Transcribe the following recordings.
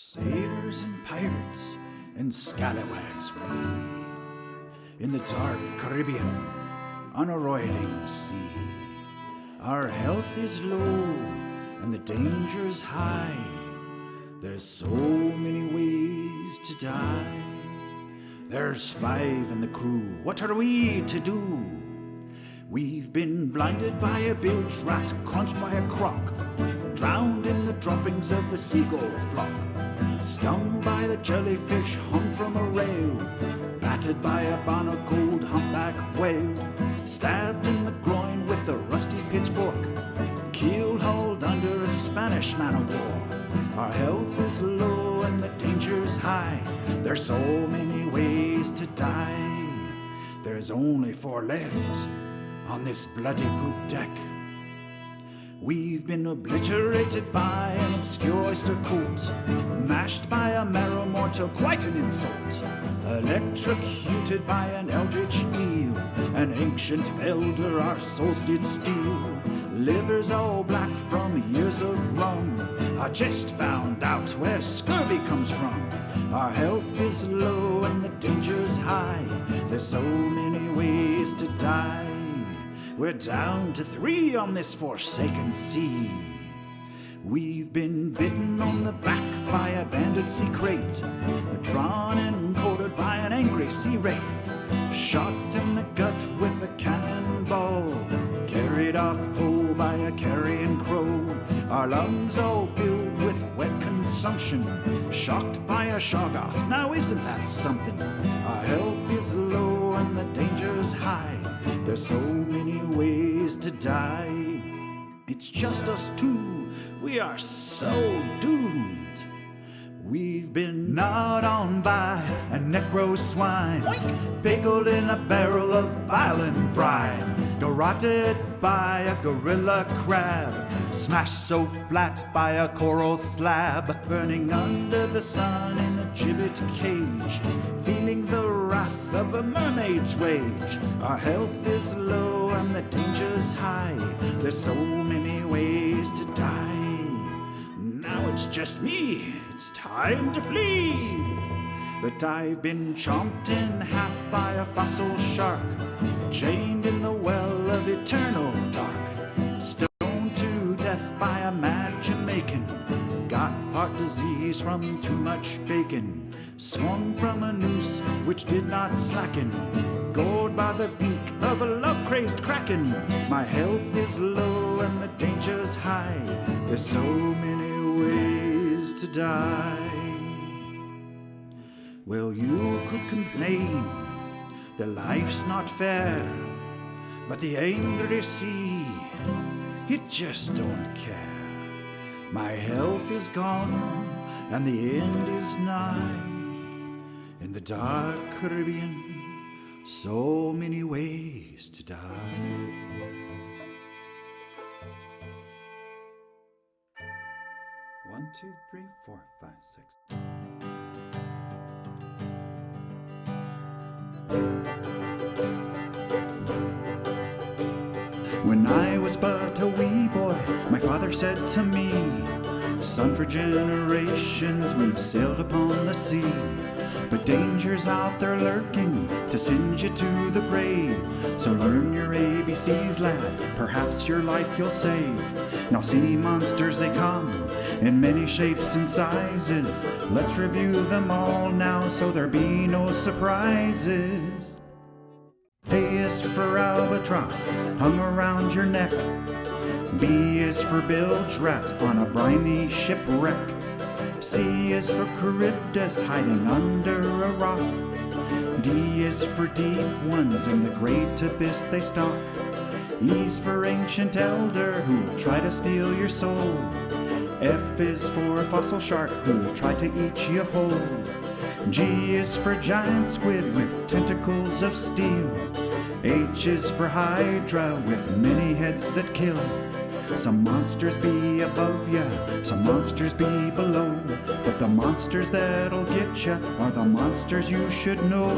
Sailors and pirates and scalawags we, in the dark Caribbean, on a roiling sea. Our health is low and the danger's high. There's so many ways to die. There's 5 in the crew, what are we to do? We've been blinded by a bilge rat, crunched by a croc, drowned in the droppings of a seagull flock, stung by the jellyfish hung from a rail, battered by a barnacled humpback whale, stabbed in the groin with a rusty pitchfork, keel-hauled under a Spanish man-o'-war. Our health is low and the danger's high. There's so many ways to die. There's only 4 left on this bloody poop deck. We've been obliterated by an obscure oyster cult, mashed by a marrow mortal, quite an insult, electrocuted by an eldritch eel, an ancient elder our souls did steal, livers all black from years of rum. I just found out where scurvy comes from. Our health is low and the danger's high. There's so many ways to die. We're down to 3 on this forsaken sea. We've been bitten on the back by a banded sea crate, drawn and quartered by an angry sea wraith, shot in the gut with a cannonball, carried off whole by a carrion crow. Our lungs all filled with wet consumption, shocked by a shoggoth. Now isn't that something? Our health is low and the danger's high. There's so many ways to die. It's just us 2, we are so doomed. We've been gnawed on by a necro swine, pickled in a barrel of bile and brine, garroted by a gorilla crab, smashed so flat by a coral slab, burning under the sun in a gibbet cage, feeling the wrath of a mermaid's rage. Our health is low and the danger's high. There's so many ways to die. Now it's just me, it's time to flee. But I've been chomped in half by a fossil shark, chained in the well of eternal dark, stoned to death by a mad Jamaican, got heart disease from too much bacon, swung from a noose which did not slacken, gored by the beak of a love-crazed kraken. My health is low and the danger's high. There's so many ways to die. Well, you could complain that life's not fair, but the angry sea, it just don't care. My health is gone and the end is nigh. In the dark Caribbean, so many ways to die. 1, 2, 3, 4, 5, 6. When I was but a wee boy, my father said to me, "Son, for generations we've sailed upon the sea, but danger's out there lurking to send you to the grave. So learn your ABCs, lad, perhaps your life you'll save. Now sea monsters they come in many shapes and sizes. Let's review them all now so there be no surprises. A is for albatross, hung around your neck. B is for bilge rat on a briny shipwreck. C is for Charybdis, hiding under a rock. D is for deep ones, in the great abyss they stalk. E's for ancient elder, who'll try to steal your soul. F is for fossil shark, who'll try to eat you whole. G is for giant squid with tentacles of steel. H is for hydra with many heads that kill. Some monsters be above ya, some monsters be below, but the monsters that'll get ya are the monsters you should know.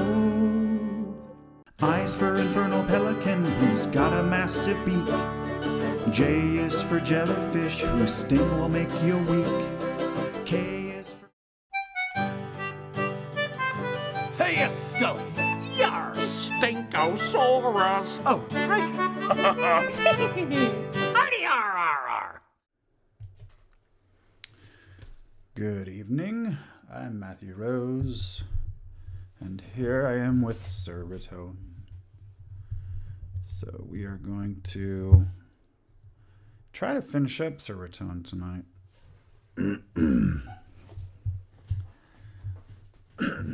I is for infernal pelican, who's got a massive beak. J is for jellyfish, whose sting will make you weak. K Jaws. Oh, right. Arr-de-arr-arr-arr. Good evening. I'm Matthew Rose, and here I am with Sir Raton. So we are going to try to finish up Sir Raton tonight.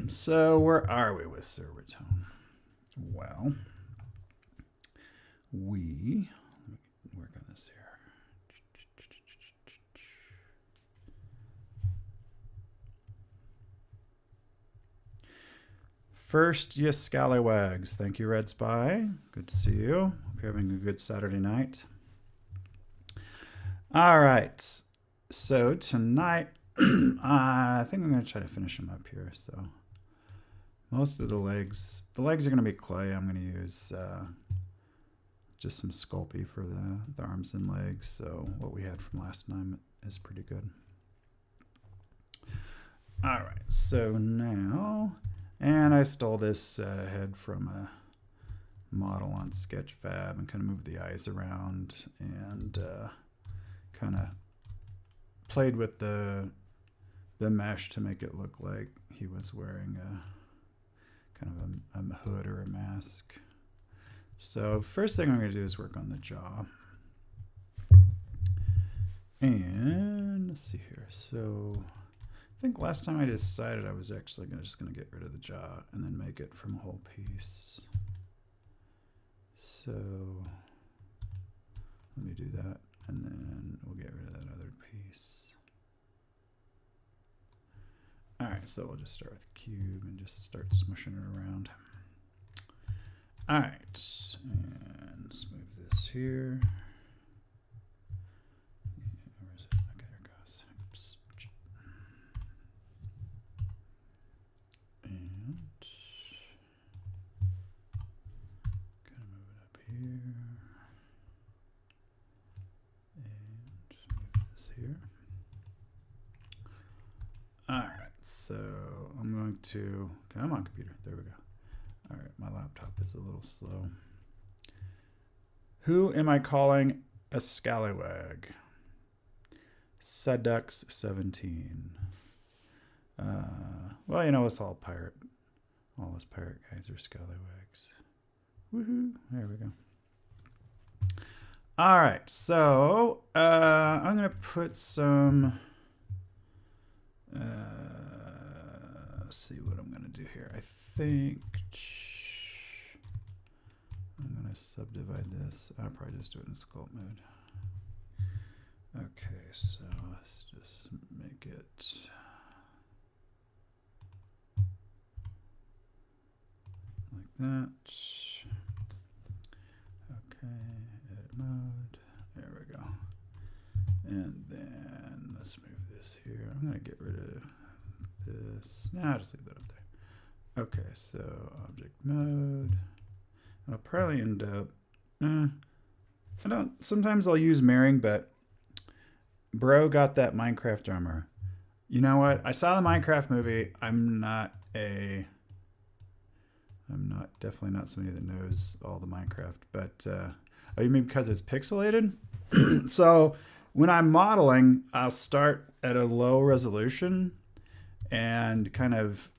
So where are we with Sir Raton? Well, let me work on this here. First, you scallywags. Thank you, Red Spy. Good to see you. Hope you're having a good Saturday night. All right. So tonight, I think I'm going to try to finish them up here. So most of the legs are going to be clay. I'm going to use just some Sculpey for the arms and legs. So what we had from last time is pretty good. All right. So now... And I stole this head from a model on Sketchfab and kind of moved the eyes around and kind of played with the mesh to make it look like he was wearing a kind of a hood or a mask. So first thing I'm going to do is work on the jaw. And let's see here. So... I think last time I decided I was actually just going to get rid of the jaw and then make it from a whole piece. So let me do that, and then we'll get rid of that other piece. All right, so we'll just start with the cube and just start smushing it around. All right, and let's move this here. So I'm going to, come on computer, there we go. All right, my laptop is a little slow. Who am I calling a scallywag? Sedux17. Well, you know, it's all pirate. All us pirate guys are scallywags. Woohoo, there we go. All right, so I'm gonna put some, let's see what I'm going to do here. I think I'm going to subdivide this. I'll probably just do it in sculpt mode. Okay, so let's just make it like that. Okay, edit mode. There we go. And then let's move this here. I'm going to get rid of this. I'll just leave that up there. Okay, so object mode. I'll probably end up, sometimes I'll use mirroring, but bro got that Minecraft armor. You know what? I saw the Minecraft movie. I'm definitely not somebody that knows all the Minecraft, but, oh, you mean because it's pixelated? So when I'm modeling, I'll start at a low resolution and kind of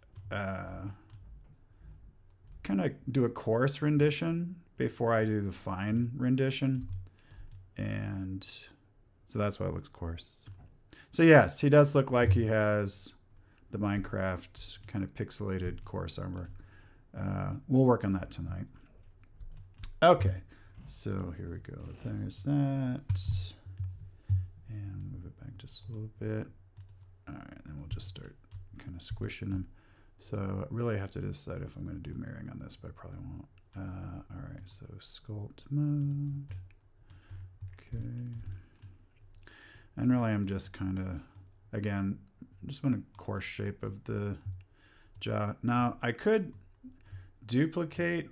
do a coarse rendition before I do the fine rendition. And so that's why it looks coarse. So yes, he does look like he has the Minecraft kind of pixelated coarse armor. We'll work on that tonight. Okay, so here we go. There's that. And move it back just a little bit. All right, and we'll just start kind of squishing them. So I really have to decide if I'm going to do mirroring on this, but I probably won't. All right, so sculpt mode. Okay. And really I'm just kind of, again, just want a coarse shape of the jaw. Now I could duplicate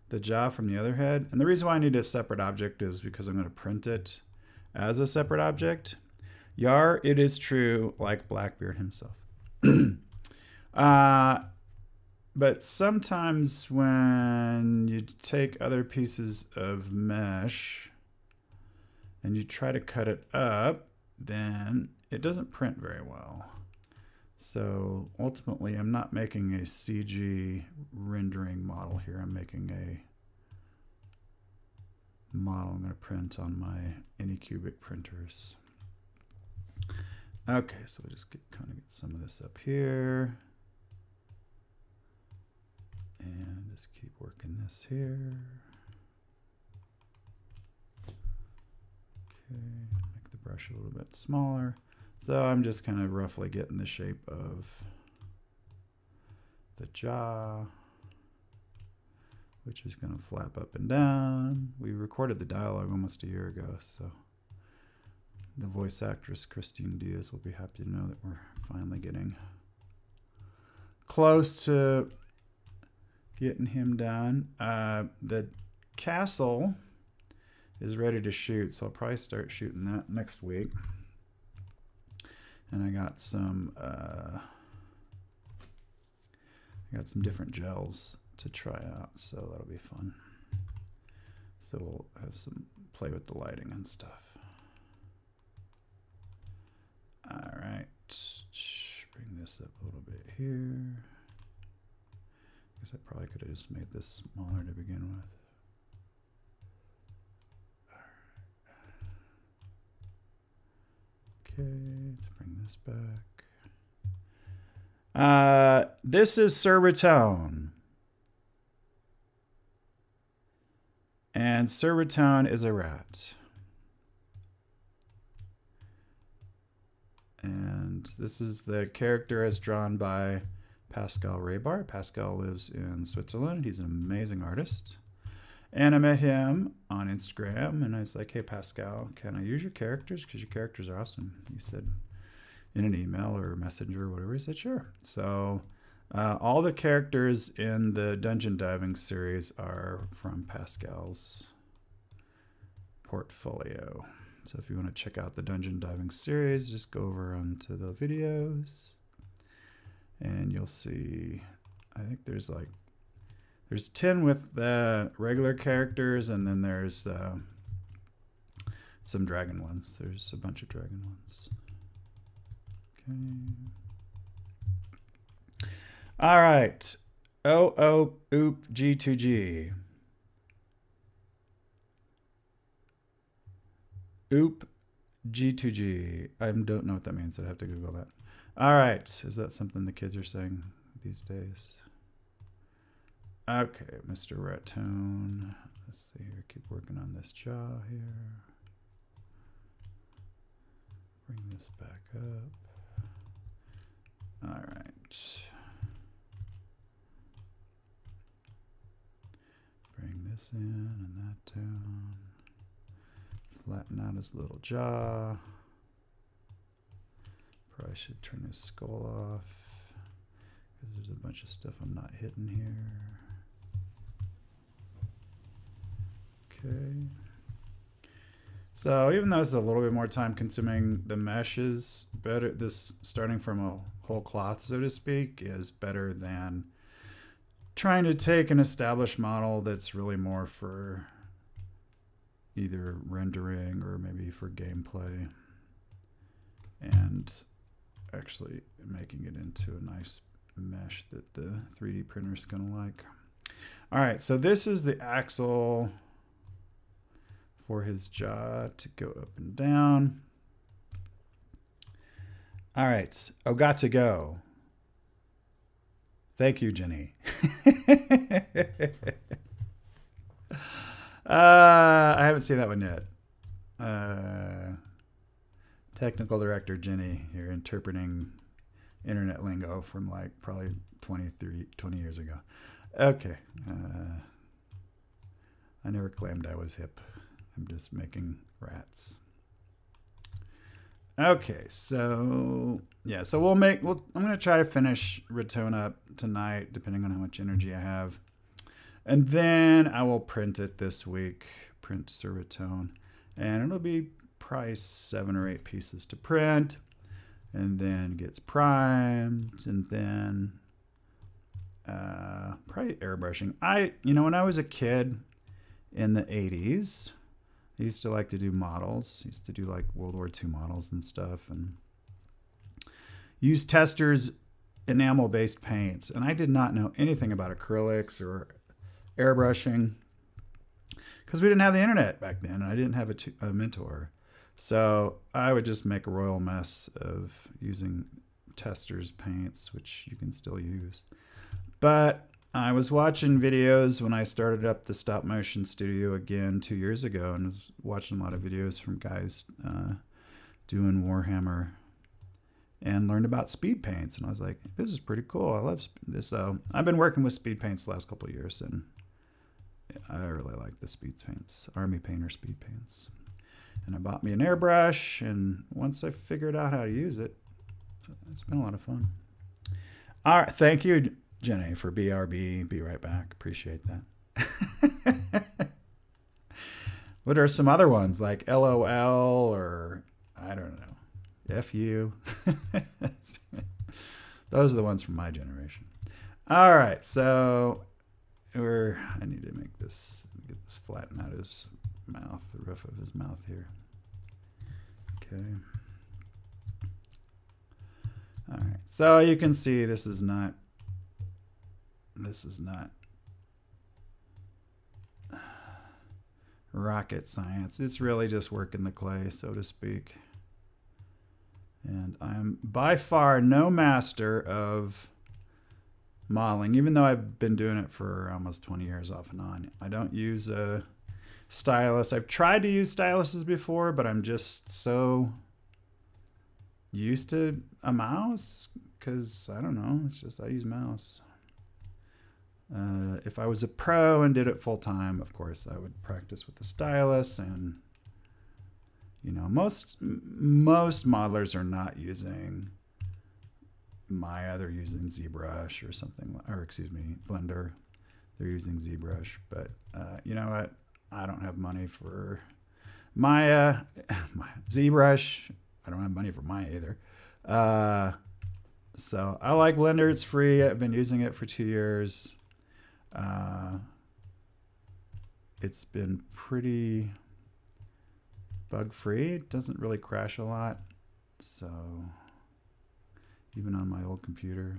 the jaw from the other head. And the reason why I need a separate object is because I'm going to print it as a separate object. Yar, it is true, like Blackbeard himself. But sometimes when you take other pieces of mesh and you try to cut it up, then it doesn't print very well. So ultimately, I'm not making a CG rendering model here. I'm making a model I'm going to print on my Anycubic printers. Okay, so we'll just kind of get some of this up here. And just keep working this here. Okay, make the brush a little bit smaller. So I'm just kind of roughly getting the shape of the jaw, which is going to flap up and down. We recorded the dialogue almost a year ago, so the voice actress Christine Diaz will be happy to know that we're finally getting close to getting him done. The castle is ready to shoot, so I'll probably start shooting that next week. And I got some different gels to try out, so that'll be fun. So we'll have some play with the lighting and stuff. All right, bring this up a little bit here. I guess I probably could have just made this smaller to begin with. Okay, let's bring this back. This is Sir Raton. And Sir Raton is a rat. And this is the character as drawn by Pascal Raybart. Pascal lives in Switzerland. He's an amazing artist. And I met him on Instagram, and I was like, hey, Pascal, can I use your characters? Because your characters are awesome. He said in an email or messenger or whatever. He said, sure. So all the characters in the Dungeon Diving series are from Pascal's portfolio. So if you want to check out the Dungeon Diving series, just go over onto the videos, and you'll see, I think there's 10 with the regular characters, and then there's some dragon ones. There's a bunch of dragon ones. Okay. All right. Oop G2G. Oop G2G. I don't know what that means. I'd have to Google that. All right. Is that something the kids are saying these days? Okay, Mr. Raton. Let's see here. Keep working on this jaw here. Bring this back up. All right. Bring this in and that down. Flatten out his little jaw. Probably should turn his skull off, because there's a bunch of stuff I'm not hitting here. Okay. So even though it's a little bit more time consuming, the mesh is better. This starting from a whole cloth, so to speak, is better than trying to take an established model that's really more for either rendering or maybe for gameplay, and actually making it into a nice mesh that the 3D printer is going to like. All right, so this is the axle for his jaw to go up and down. All right, got to go. Thank you, Jenny. I haven't seen that one yet. Technical director Jenny here, interpreting internet lingo from like probably 20 years ago. Okay. I never claimed I was hip. I'm just making rats. Okay, so yeah, so I'm going to try to finish Raton up tonight, depending on how much energy I have. And then I will print it this week, print Sir Raton. And it'll be probably 7 or 8 pieces to print, and then gets primed, and then Probably airbrushing. When I was a kid in the 80s, I used to like to do models. I used to do like World War II models and stuff, and use testers, enamel-based paints. And I did not know anything about acrylics or airbrushing because we didn't have the internet back then, and I didn't have a mentor. So I would just make a royal mess of using testers paints, which you can still use. But I was watching videos when I started up the stop motion studio again 2 years ago, and was watching a lot of videos from guys doing Warhammer, and learned about speed paints. And I was like, this is pretty cool. I love this. So I've been working with speed paints the last couple of years, and I really like the speed paints, Army Painter speed paints. And I bought me an airbrush, and once I figured out how to use it, it's been a lot of fun. All right, thank you, Jenny, for BRB. Be right back. Appreciate that. What are some other ones like LOL or I don't know, FU? Those are the ones from my generation. All right, so I need to get this flatten out his mouth, the roof of his mouth here. Okay. All right, so you can see this is not rocket science. It's really just working the clay, so to speak. And I'm by far no master of modeling, even though I've been doing it for almost 20 years off and on. I don't use a stylus. I've tried to use styluses before, but I'm just so used to a mouse because I don't know, it's just I use mouse. If I was a pro and did it full time, of course I would practice with the stylus, and most modelers are not using Maya. They're using ZBrush or something, or excuse me, Blender. They're using ZBrush, but you know what? I don't have money for Maya, ZBrush. I don't have money for Maya either. So I like Blender. It's free. I've been using it for 2 years. It's been pretty bug-free. It doesn't really crash a lot. So even on my old computer.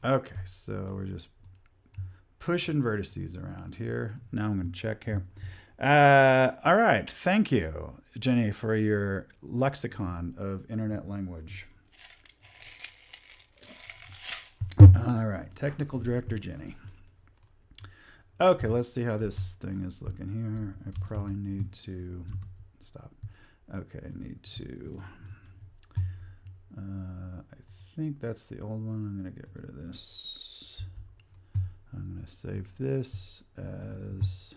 Okay, so we're just pushing vertices around here. Now I'm going to check here. All right. Thank you, Jenny, for your lexicon of internet language. All right. Technical director, Jenny. Okay, let's see how this thing is looking here. I probably need to stop. Okay, I need to. I think that's the old one. I'm going to get rid of this. I'm going to save this as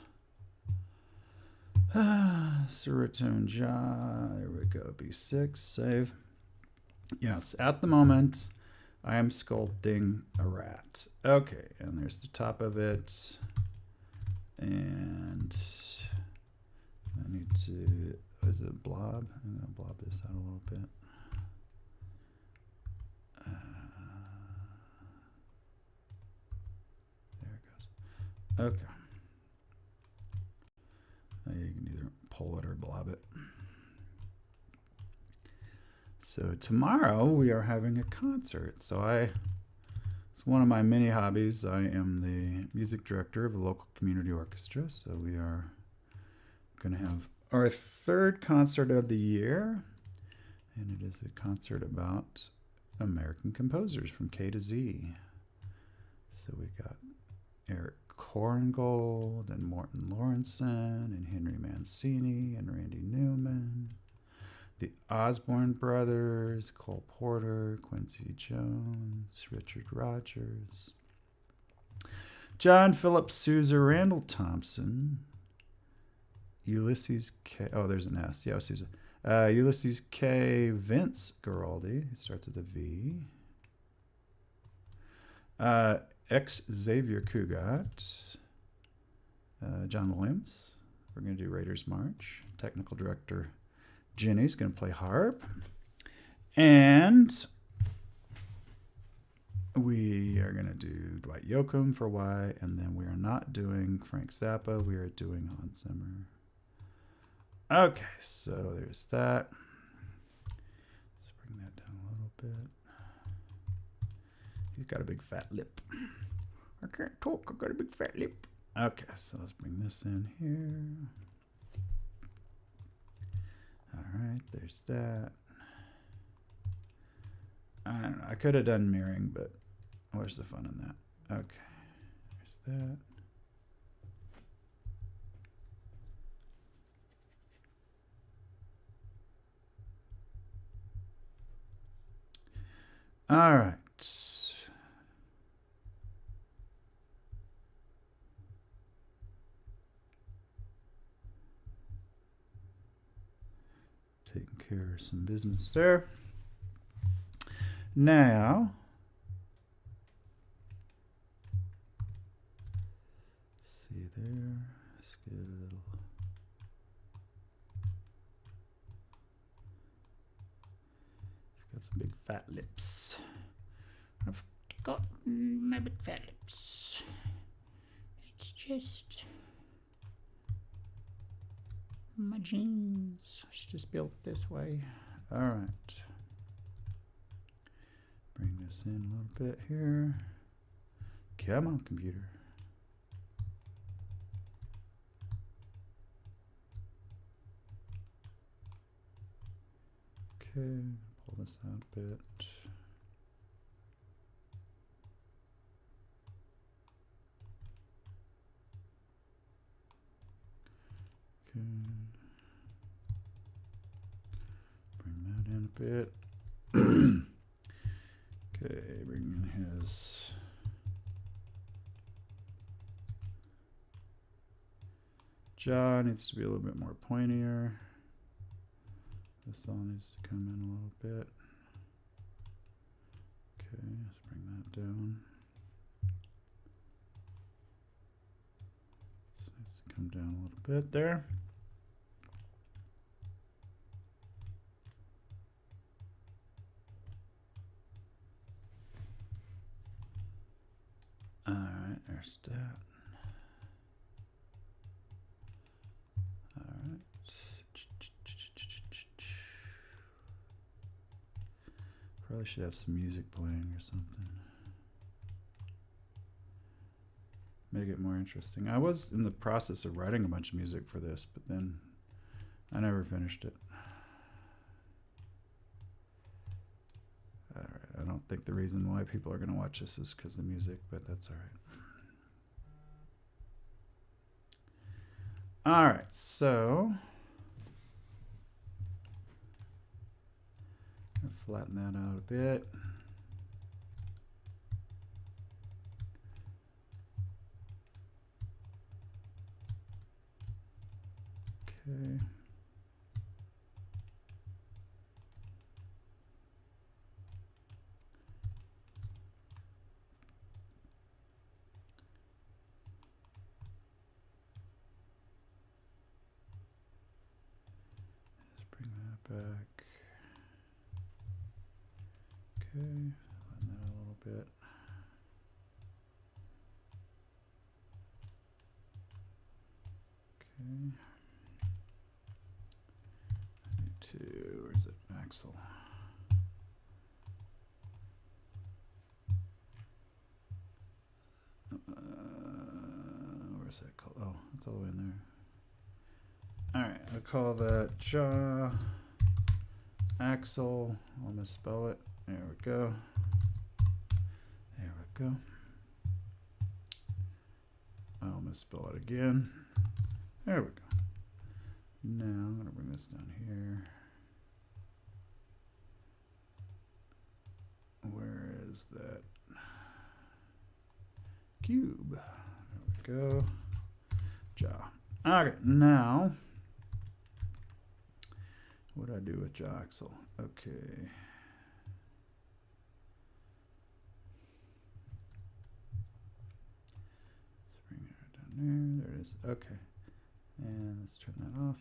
Sir Raton. There we go. B6. Save. Yes, at the moment, I am sculpting a rat. Okay, and there's the top of it. And I need to, is it blob? I'm going to blob this out a little bit. There it goes. Okay. You can either pull it or blob it. So tomorrow we are having a concert. So it's one of my many hobbies. I am the music director of a local community orchestra. So we are going to have our third concert of the year. And it is a concert about American composers from K to Z. So we got Eric Korngold and Morton Lawrenson and Henry Mancini and Randy Newman, the Osborne brothers, Cole Porter, Quincy Jones, Richard Rogers, John Philip Sousa, Randall Thompson, Ulysses K. Oh, there's an S. Yeah, Sousa. Ulysses K. Vince Guaraldi. It starts with a V. X. Xavier Cugat. John Williams. We're going to do Raiders March. Technical director Jenny's going to play harp. And We are going to do Dwight Yoakam for Y, and then we are not doing Frank Zappa. We are doing Hans Zimmer. Okay, so there's that. Let's bring that down a little bit. He's got a big fat lip. I can't talk, I got a big fat lip. Okay, so let's bring this in here. Alright, there's that. I don't know, I could have done mirroring, but where's the fun in that? Okay, there's that. Alright. Taking care of some business there. Now, see there, let's get a little. It's got some big fat lips. I've got my big fat lips. It's just my jeans. It's just built this way. All right. Bring this in a little bit here. Come on, computer. Okay, pull this out a bit. Okay. Bring that in a bit. Okay, bring in his jaw needs to be a little bit more pointier. This all needs to come in a little bit. Okay, let's bring that down. This needs to come down a little bit there. Alright, there's that. Alright. Probably should have some music playing or something. Make it more interesting. I was in the process of writing a bunch of music for this, but then I never finished it. Alright, I don't think the reason why people are going to watch this is because of the music, but that's alright. Alright, so flatten that out a bit. Okay. Let's bring that back. Okay, flatten that out a little bit. Okay. I need to, where's it? Axle. Where's that called? Oh, it's all the way in there. Alright, I'll call that jaw axle. I'll misspell it. There we go. There we go. I'll misspell it again. There we go. Now I'm going to bring this down here. Where is that cube? There we go. Jaw. Okay, now what do I do with jaw axle? Okay. There it is. Okay. And let's turn that off.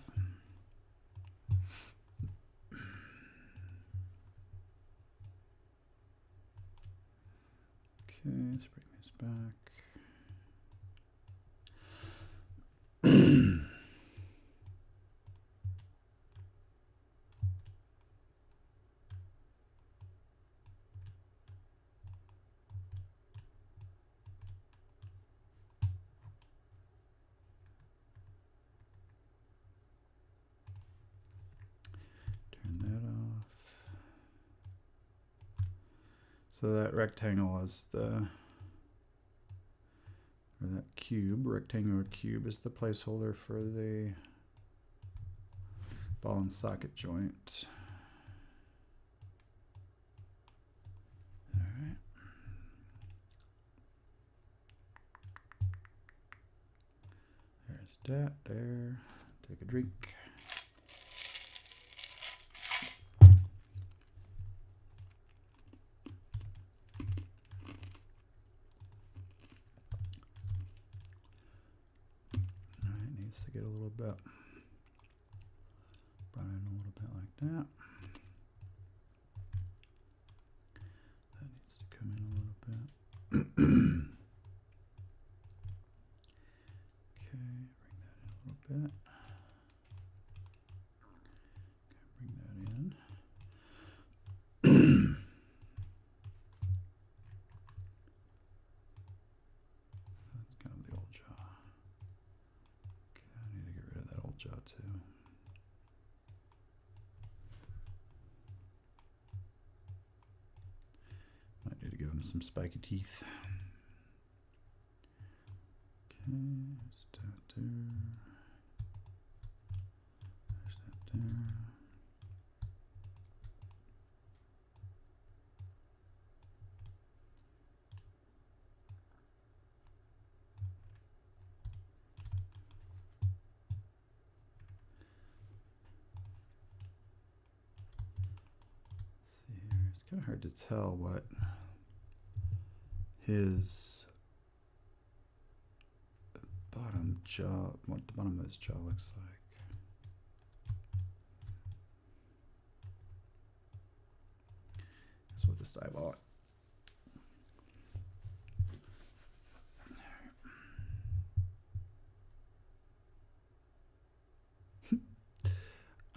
let's bring this back. Turn that off. So that rectangle is the, or that cube, rectangular cube is the placeholder for the ball and socket joint. All right. There's that there. Take a drink. Get a little bit brought in a little bit like that. That needs to come in a little bit. Okay, bring that in a little bit. Okay, bring that in. That's kind of the old jaw. I need to get rid of that old jaw too. Might need to give him some spiky teeth. Okay, there's that there. There's that there. It's kind of hard to tell what his bottom jaw, what the bottom of his jaw looks like. So we'll just eyeball it.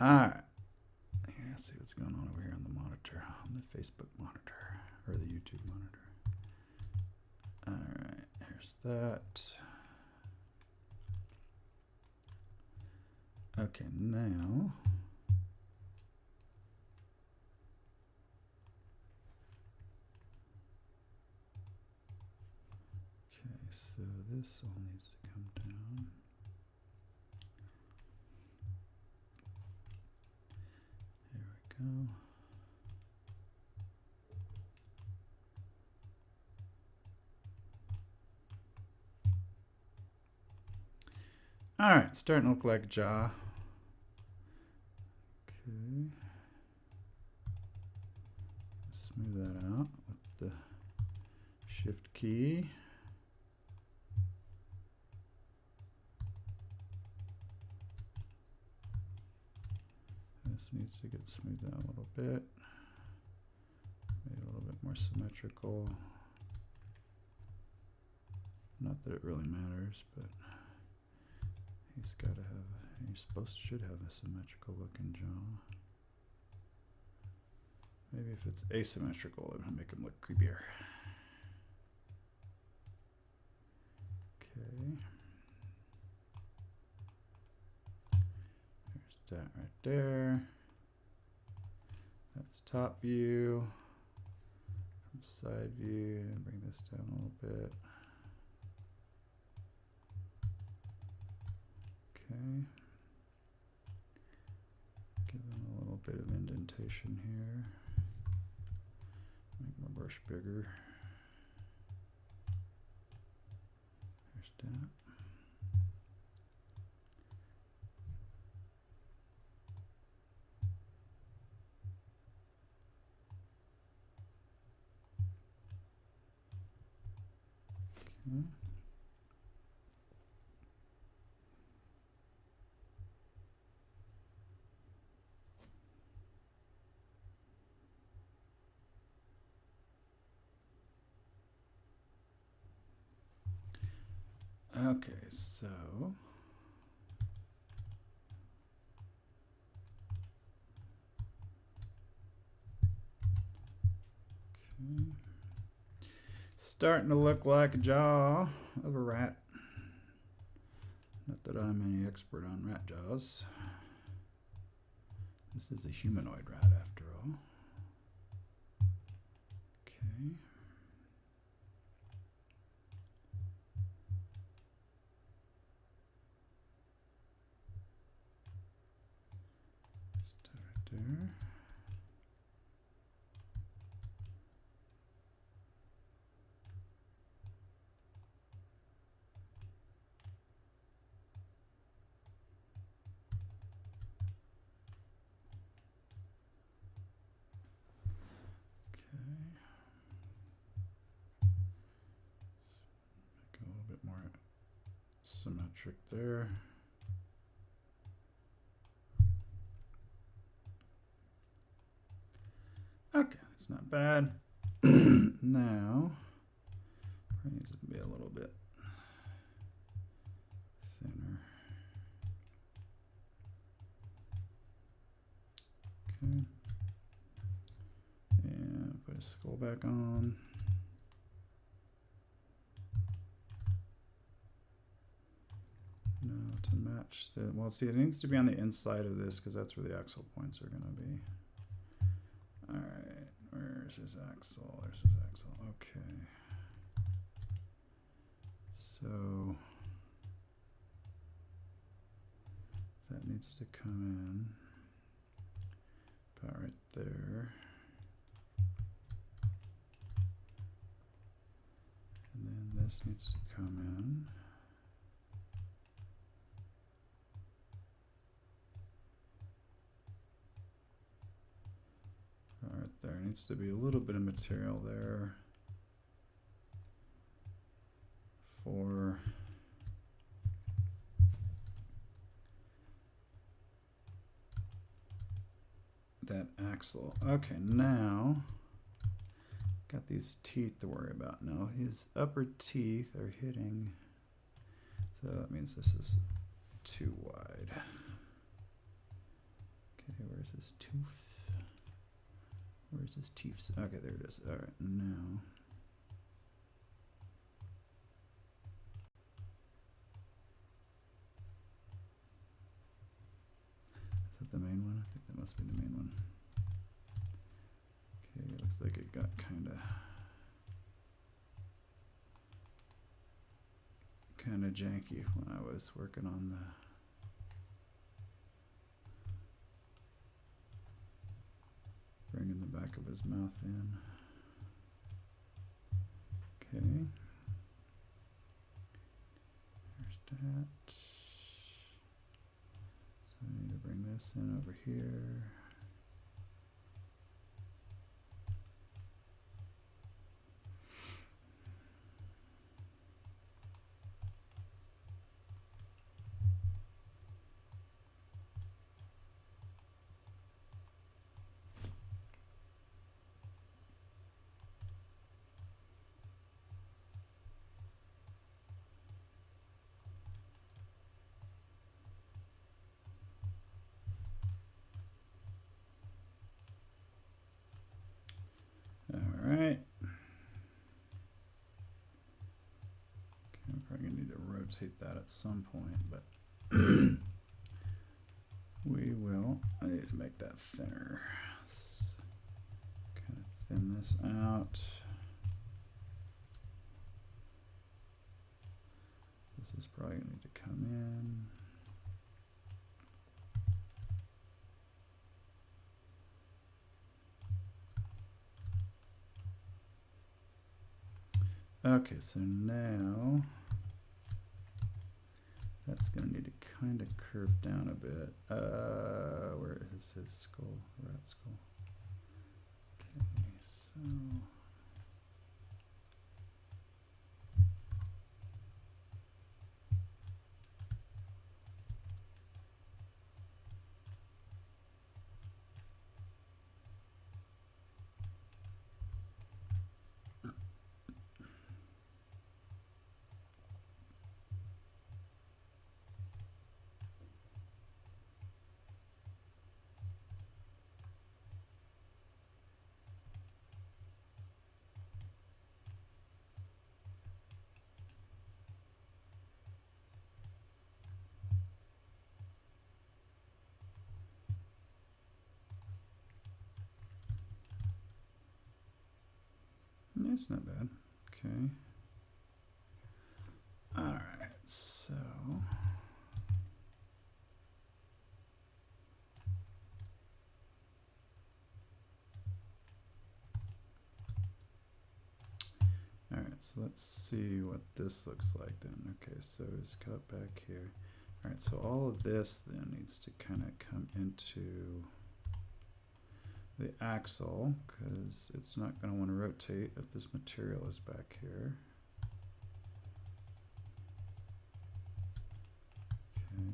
All right. Let's see what's going on over here on the monitor, on the Facebook monitor, or the YouTube monitor. All right, here's that. Okay, now. Okay, so this all needs to come down. Here we go. All right, starting to look like a jaw. Okay. Smooth that out with the shift key. This needs to get smoothed out a little bit. Maybe a little bit more symmetrical. Not that it really matters, but he's got to have, should have a symmetrical looking jaw. Maybe if it's asymmetrical, it'll make him look creepier. Okay. There's that right there. That's top view. From side view, and bring this down a little bit. Okay. Give him a little bit of indentation here. Make my brush bigger. There's that. Okay. Okay, so starting to look like a jaw of a rat. Not that I'm any expert on rat jaws. This is a humanoid rat after all. Okay. Start there. Make it a little bit more symmetric there. Okay, that's not bad. Now, probably needs to be a little bit thinner. Okay. And put his skull back on. No, to match the, well, see, it needs to be on the inside of this because that's where the axle points are going to be. All right, where's his axle? There's his axle. Okay. So that needs to come in about right there. And then this needs to come in. Right there needs to be a little bit of material there for that axle. Okay, now got these teeth to worry about. Now his upper teeth are hitting, so that means this is too wide. Okay, where's his tooth? Where's his teeth? Okay, there it is. All right, now. Is that the main one? I think that must be the main one. Okay, it looks like it got kind of janky when I was working on the bringing the back of his mouth in. Okay. There's that. So I need to bring this in over here. Alright. Okay, I'm probably going to need to rotate that at some point, but we will. I need to make that thinner. Kind of thin this out. This is probably going to need to come in. Okay, so now that's going to need to kind of curve down a bit. Where is his skull? Rat skull. Okay, so It's not bad. Okay. All right, so. All right, so let's see what this looks like then. Okay, so it's cut back here. All right, so all of this then needs to kind of come into the axle because it's not going to want to rotate if this material is back here. Okay.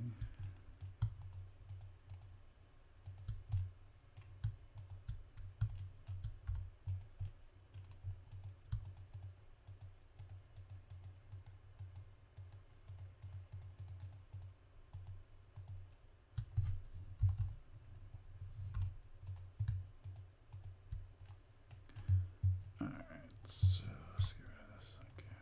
All right, so let's get rid of this. Okay.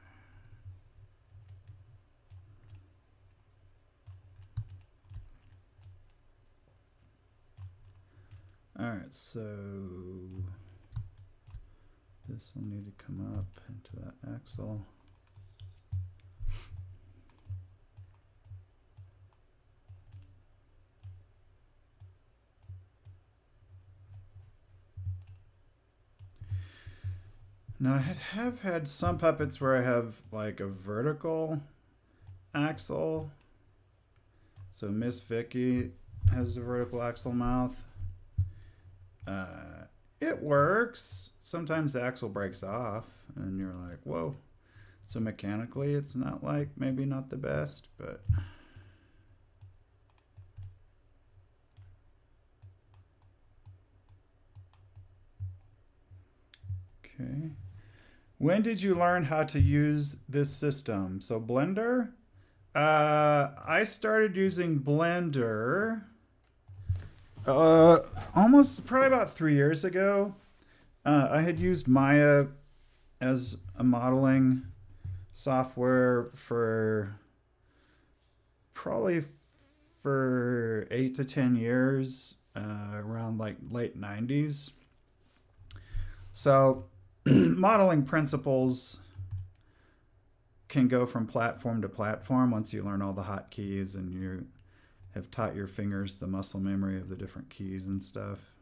All right, so this will need to come up into that axle. Now I have had some puppets where I have like a vertical axle. So Miss Vicky has the vertical axle mouth. It works. Sometimes the axle breaks off and you're like, whoa. So mechanically it's not like, maybe not the best, but. Okay. When did you learn how to use this system? So Blender, I started using Blender almost probably about 3 years ago. I had used Maya as a modeling software for probably for 8 to 10 years, around like late 90s. So modeling principles can go from platform to platform once you learn all the hotkeys and you have taught your fingers the muscle memory of the different keys and stuff.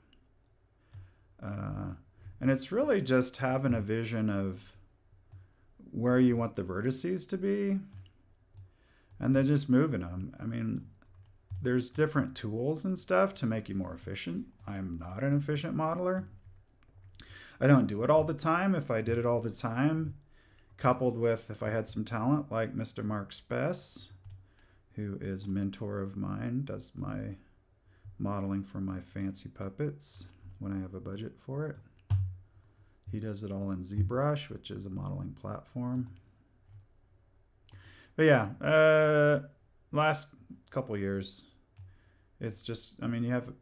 And it's really just having a vision of where you want the vertices to be and then just moving them. I mean, there's different tools and stuff to make you more efficient. I'm not an efficient modeler. I don't do it all the time. If I did it all the time, coupled with if I had some talent like Mr. Mark Spess, who is a mentor of mine, does my modeling for my fancy puppets when I have a budget for it. He does it all in ZBrush, which is a modeling platform. But yeah, last couple years, it's just, I mean, you have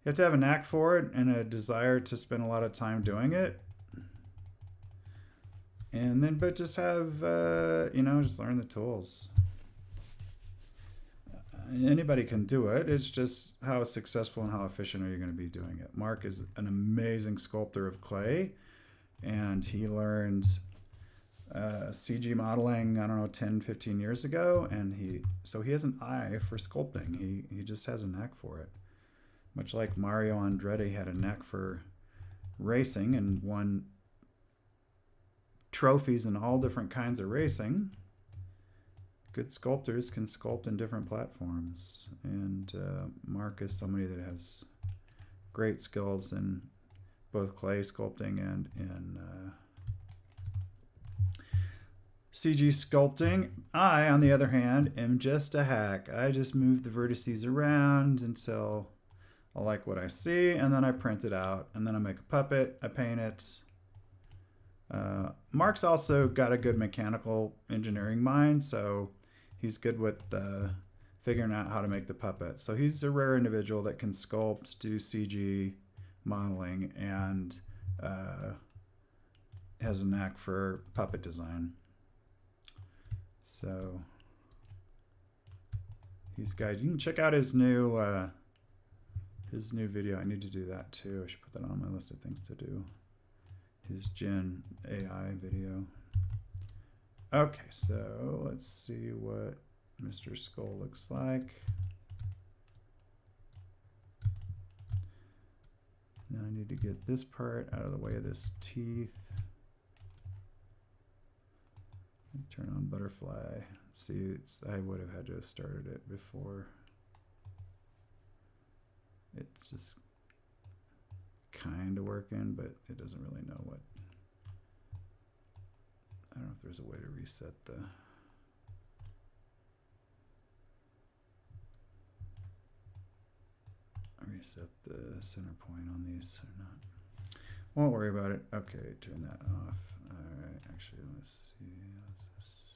to have a knack for it and a desire to spend a lot of time doing it. And then, but just have, just learn the tools. Anybody can do it. It's just how successful and how efficient are you going to be doing it. Mark is an amazing sculptor of clay, and he learned CG modeling, I don't know, 10, 15 years ago, and he has an eye for sculpting. He just has a knack for it. Much like Mario Andretti had a knack for racing and won trophies in all different kinds of racing, good sculptors can sculpt in different platforms. And Mark is somebody that has great skills in both clay sculpting and in CG sculpting. I, on the other hand, am just a hack. I just move the vertices around until I like what I see, and then I print it out, and then I make a puppet, I paint it. Mark's also got a good mechanical engineering mind, so he's good with figuring out how to make the puppet. So he's a rare individual that can sculpt, do CG modeling, and has a knack for puppet design. So he's got, you can check out his new video. I need to do that too. I should put that on my list of things to do. his Gen AI video. Okay, so let's see what Mr. Skull looks like. Now I need to get this part out of the way of this teeth. Turn on butterfly. See, I would have had to have started it before. It's just kind of working, but it doesn't really know what. I don't know if there's a way to reset the. Reset the center point on these or not. Won't worry about it. Okay, turn that off. All right, actually, let's see. What's this?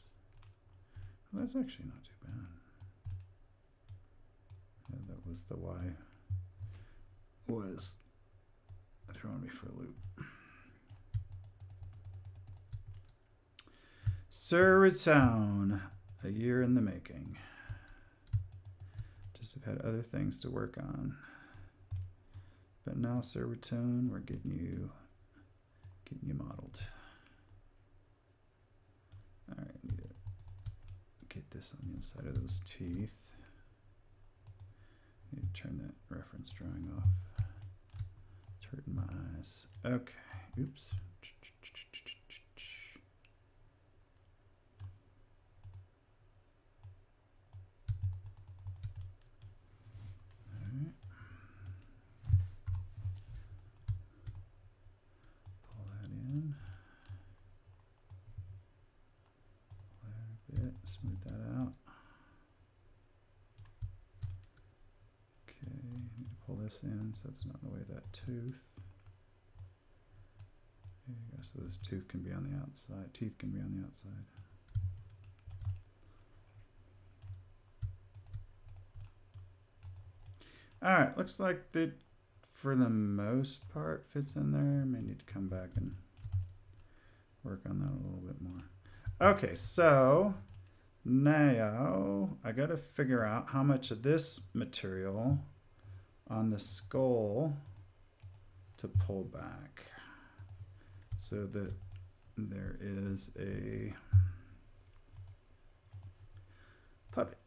Well, that's actually not too bad. Yeah, that was the Y. Was throwing me for a loop. Sir Raton, a year in the making. Just have had other things to work on. But now, Sir Raton, we're getting you modeled. All right, need to get this on the inside of those teeth. Need to turn that reference drawing off. It's hurting my eyes. Okay, oops. Smooth that out. Okay, need to pull this in so it's not in the way of that tooth. There you go. So this tooth can be on the outside. Teeth can be on the outside. All right, looks like that for the most part fits in there. May need to come back and work on that a little bit more. Okay, so now I got to figure out how much of this material on the skull to pull back so that there is a puppet.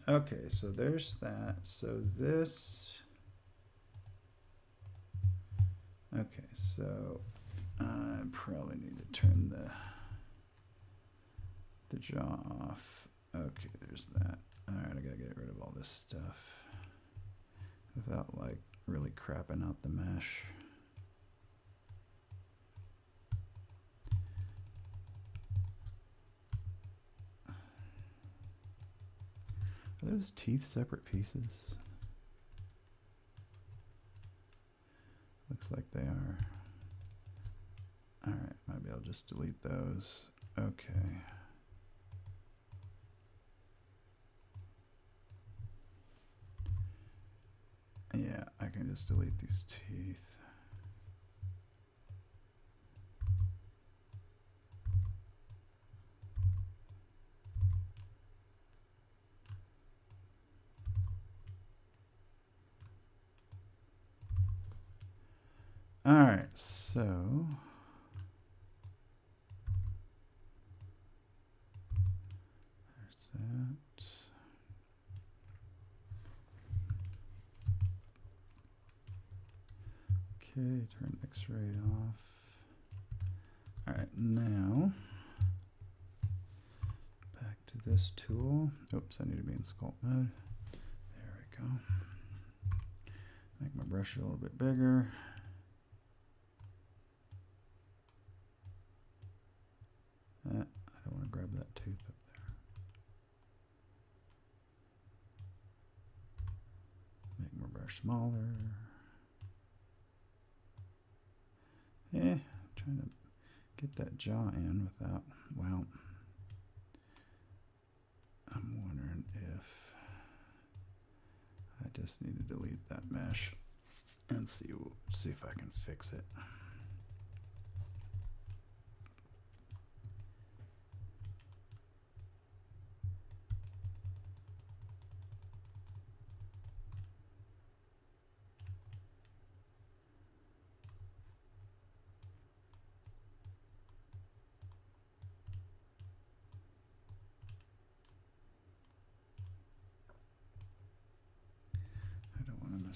Okay, so there's that. So this. Okay, so I probably need to turn the jaw off. Okay, there's that. All right, I gotta get rid of all this stuff without like really crapping out the mesh. Are those teeth separate pieces? Looks like they are. All right, maybe I'll just delete those. Okay. Yeah, I can just delete these teeth. All right, so there's that. Okay, turn X-ray off. All right, now back to this tool. Oops, I need to be in sculpt mode. There we go. Make my brush a little bit bigger. I don't want to grab that tooth up there. Make my brush smaller. Yeah, trying to get that jaw in without, well, I'm wondering if I just need to delete that mesh and see if I can fix it.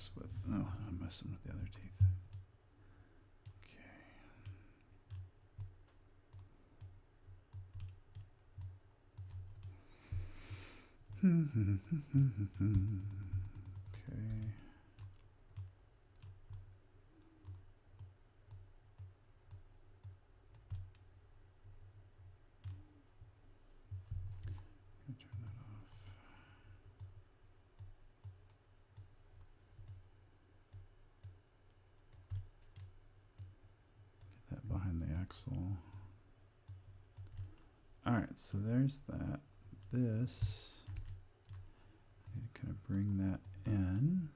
mess with. Oh, I'm messing with the other teeth. Okay. Turn that off. Get that behind the axle. All right, so there's that. This, I need to kind of bring that in.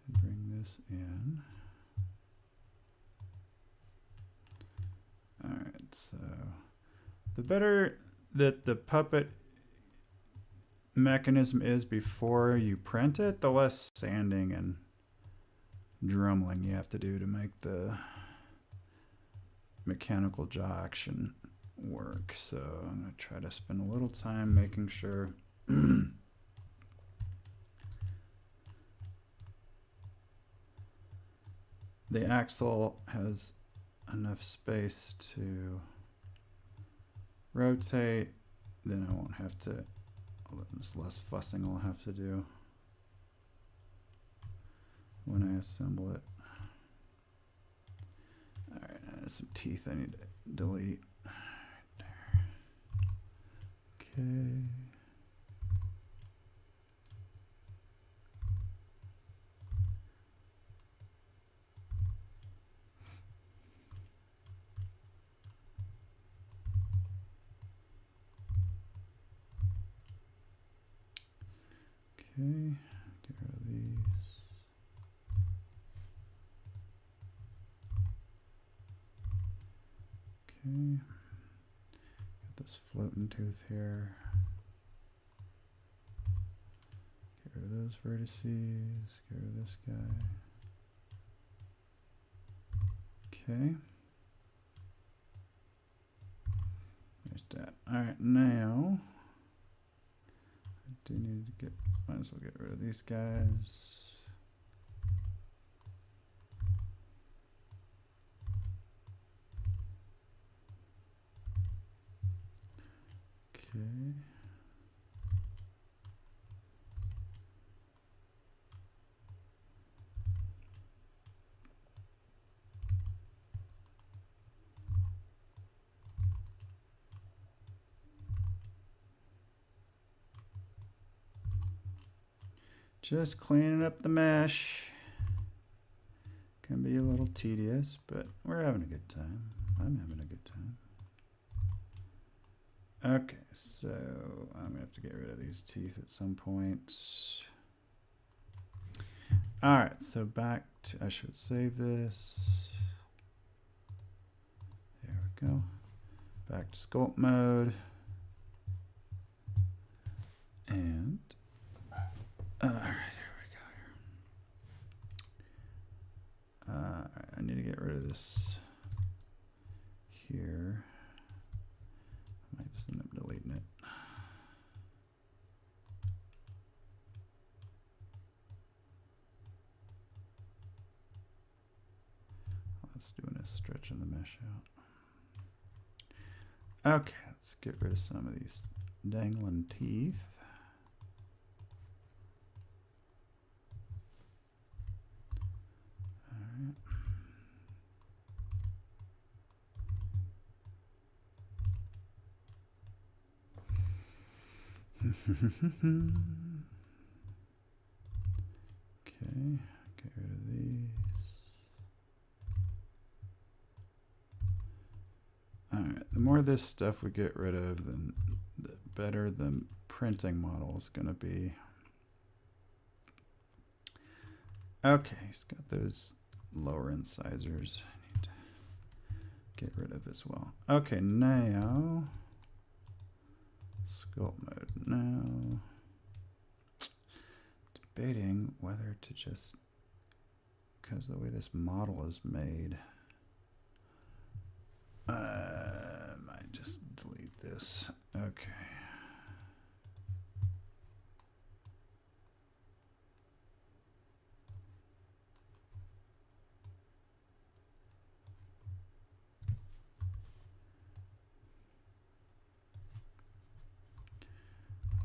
And bring this in. All right, so the better that the puppet mechanism is before you print it, the less sanding and drumming you have to do to make the mechanical jaw action work. So I'm going to try to spend a little time making sure the axle has enough space to rotate. Then I won't have to, there's less fussing I'll have to do when I assemble it. All right, there's some teeth I need to delete. Right there. Okay. Okay, get rid of these. Okay, got this floating tooth here. Get rid of those vertices, get rid of this guy. Okay. There's that. Alright, now I do need to get, might as well get rid of these guys. Okay. Just cleaning up the mesh. Can be a little tedious, but we're having a good time. I'm having a good time. Okay, so I'm gonna have to get rid of these teeth at some point. All right, so back to, I should save this. There we go. Back to sculpt mode. And, all right, here we go. I need to get rid of this here. I might just end up deleting it. Let's do a stretch in the mesh out. Okay, let's get rid of some of these dangling teeth. All right. Okay, get rid of these. All right, the more of this stuff we get rid of, then the better the printing model is going to be. Okay, he's got those lower incisors I need to get rid of as well. Okay, now sculpt mode. Now debating whether to just, because the way this model is made, I might just delete this. Okay.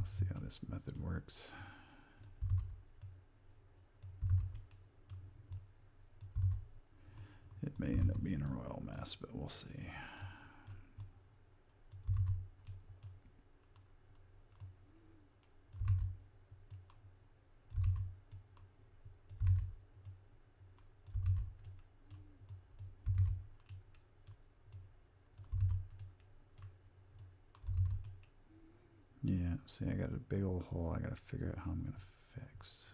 see how this method works. It may end up being a royal mess, but we'll see. Yeah, see, I got a big old hole I got to figure out how I'm going to fix.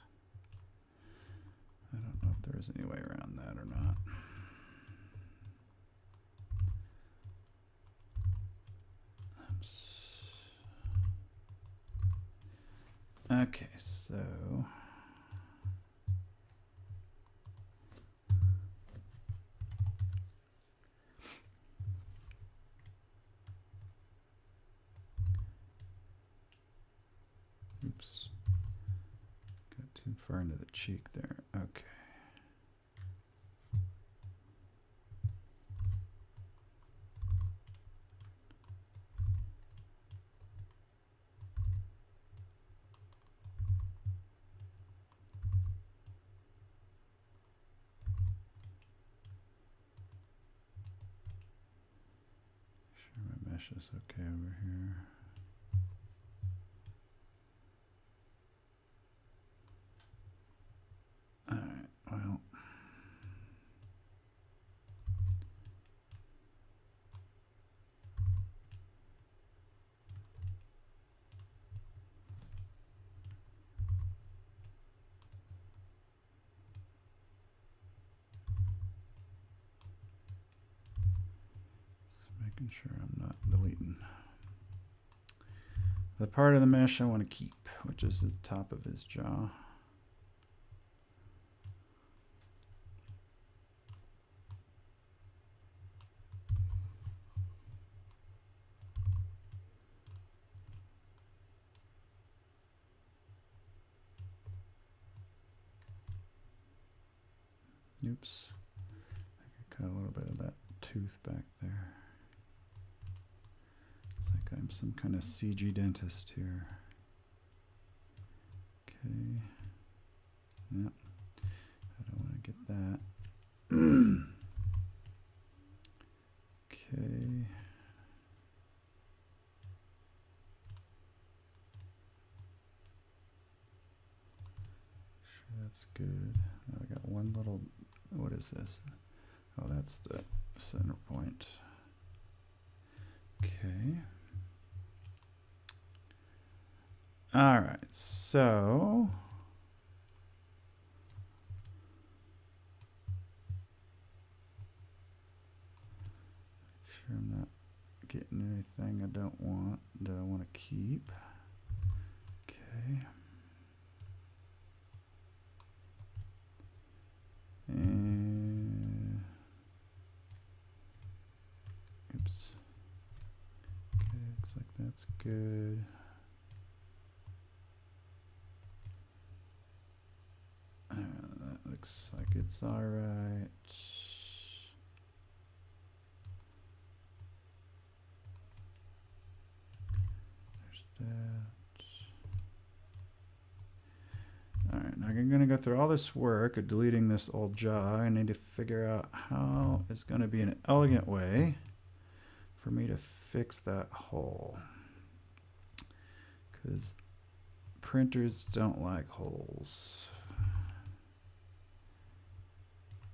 I don't know if there's any way around that or not. Oops. Okay, so oops. Got too far into the cheek there. Okay. Sure my mesh is okay over here. Alright, well. Just making sure I'm not deleting the part of the mesh I want to keep, which is the top of his jaw. Oops. I cut a little bit of that tooth back there. It's like I'm some kind of CG dentist here. Okay. Yep. I don't want to get that. Okay. Sure, that's good. Now I got one little. What is this? Oh, that's the center point. Okay. All right, so make sure I'm not getting anything I don't want that I want to keep. Okay. And oops. Okay, looks like that's good. That looks like it's all right. There's that. All right, now I'm going to go through all this work of deleting this old jaw. I need to figure out how it's going to be an elegant way for me to fix that hole. Because printers don't like holes.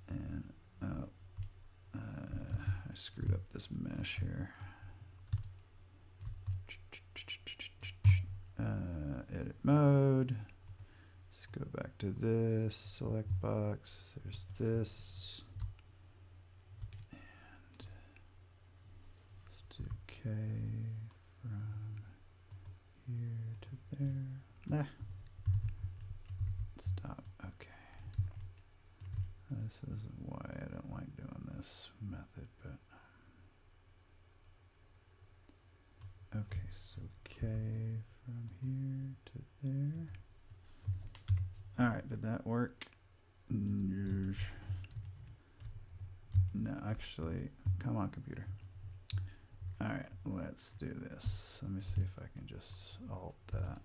And I screwed up this mesh here. Edit mode. Let's go back to this select box. There's this. And let's do K from here to there. Stop. Okay. This is why I don't like doing this method, but okay, so K from here to there. All right, did that work? No, actually, come on, computer. All right. let's do this. Let me see if I can just alt that.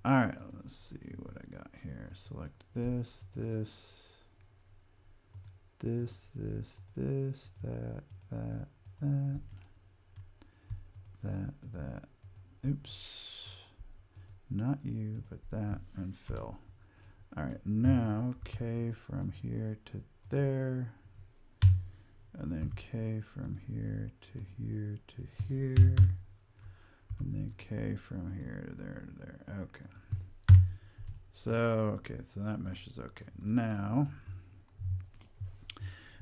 All right, let's see what I got here. Select this, this, that, that. Oops. Not you, but that, and fill. All right, now K from here to there, and then K from here to here to here, and then K from here to there to there. Okay. So that mesh is okay. Now,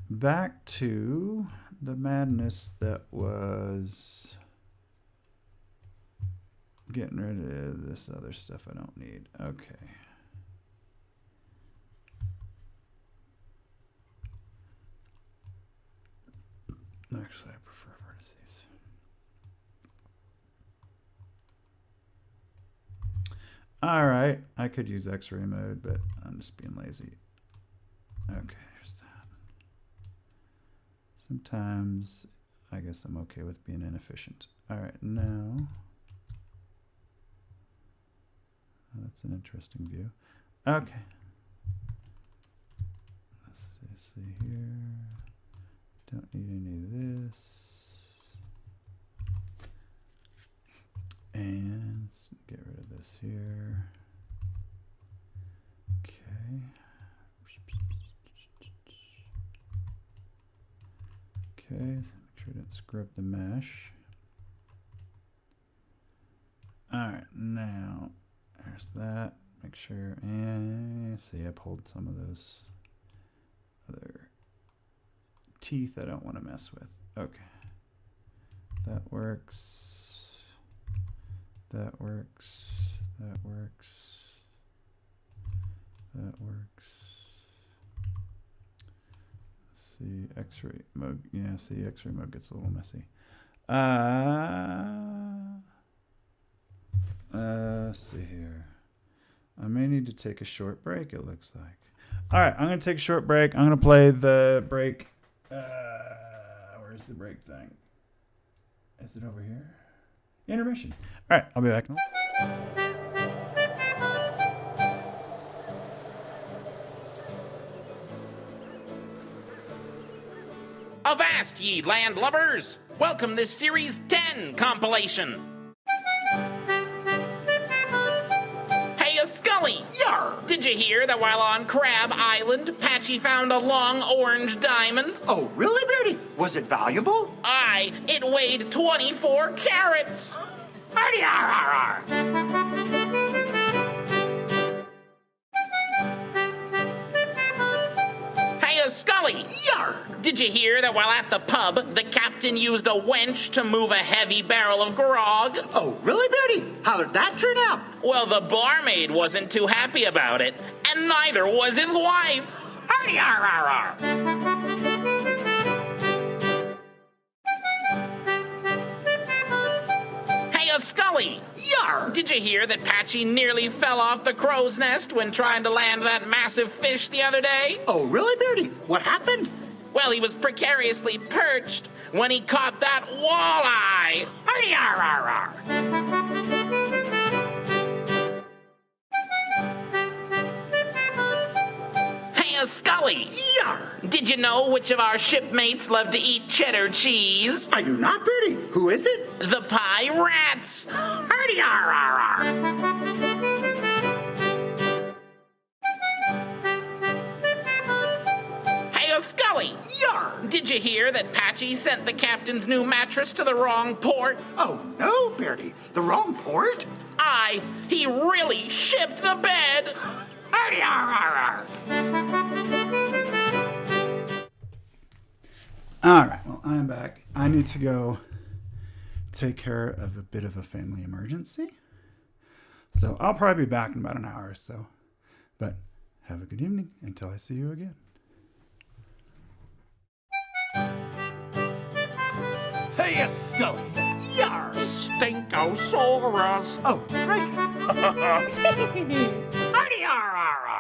back to the madness that was getting rid of this other stuff I don't need. Okay. Actually, I prefer vertices. All right, I could use X-ray mode, but I'm just being lazy. Okay, here's that. Sometimes I guess I'm okay with being inefficient. All right, now that's an interesting view. Okay. Let's see here. Don't need any of this. And get rid of this here. Okay. Okay, make sure I didn't screw up the mesh. Alright, now there's that. Make sure, and see, I pulled some of those other teeth I don't want to mess with. Okay. That works. That works. That works. That works. Let's see, X-ray mode. Yeah, see, X-ray mode gets a little messy. Let's see here. I may need to take a short break, it looks like. All right, I'm going to take a short break. I'm going to play the break. Where's the break thing? Is it over here? Intermission. All right, I'll be back. Avast, ye landlubbers! Welcome this Series 10 compilation. Hey, Scully! Yar! Did you hear that while on Crab Island, Patchy found a long orange diamond? Oh, really, Beardy? Was it valuable? Aye, it weighed 24 carats. Arty, ar, ar, ar. Hey, Scully! Yar! Did you hear that while at the pub, the captain used a wench to move a heavy barrel of grog? Oh, really, Beardy? How did that turn out? Well, the barmaid wasn't too happy about it, and neither was his wife. Arty, ar, ar, ar. Hey, Scully! Yar! Did you hear that Patchy nearly fell off the crow's nest when trying to land that massive fish the other day? Oh, really, Beardy? What happened? Well, he was precariously perched when he caught that walleye. Arty, ar, ar, ar. Hey, Scully! Yar! Did you know which of our shipmates love to eat cheddar cheese? I do not, Beardy. Who is it? The pirates. Arty, ar, ar, ar. Hey, Scully! Yar! Did you hear that Patchy sent the captain's new mattress to the wrong port? Oh, no, Beardy. The wrong port? Aye, he really shipped the bed. Arty, ar, ar, ar. All right, well, I'm back. I need to go take care of a bit of a family emergency. So I'll probably be back in about an hour or so. But have a good evening until I see you again. Hey, Scully. Yar! Stinkosaurus. Oh, right. Arty, ar, ar, ar.